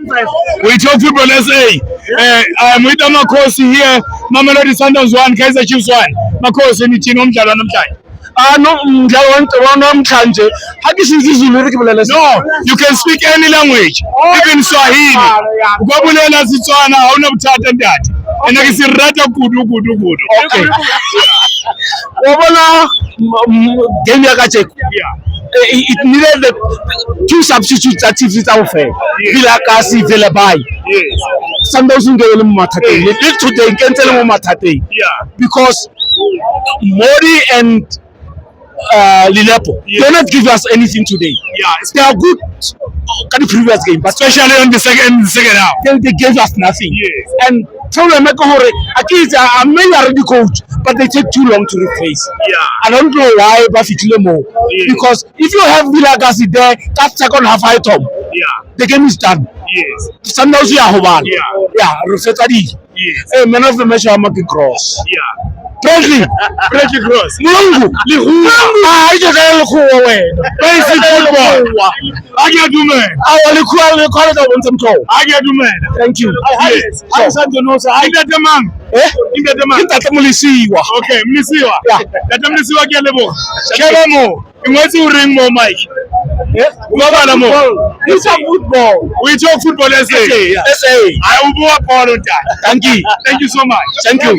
We talk football SA. I'm with Makosi here. Mamelodi Sundowns 1, Kaizer Chiefs 1. Makosi nithini umdlalo namhlanje? No, umdlalo namhlanje akisiza isiZulu likibulela. No, you can speak any language, even Swahili. Ukwabulela Setswana awunabuthata ndati. And akisirata kudu. Okay. Wabona game yakajeko. Yeah. It needed the two substitutes at Vilakazi Velabai. Yes. Sundowns ngeke mathathe. Let today cancel mathathe. Yeah. Because Modi and Lilepo they not give us anything today. Yeah. They are good at the previous game, but Especially on the second half. they gave us nothing. Yes. And problem I may already coach, but they take too long to replace. Yeah. I don't know why Bafitile more. Yes. Because if you have Vilakazi there, that second half item, Yeah. the game is done. Yes. Sundowns ya Hoban. Yeah. Refetadi. Yes. Man of the match Amaki Cross. Yeah. Friendly. Frederick Ross. Mungu. Basic football. I get to man. Thank you. Yes. Indata man. Indata man. Okay, mlisiwa. Yeah. Data mlisiwa kelebo. Kelemo. Ingwezi uring mo Mike. Ubabala mo. It's a football. We talk football SA. SA. I will go up all on that. Thank you. Thank you so much. Thank you.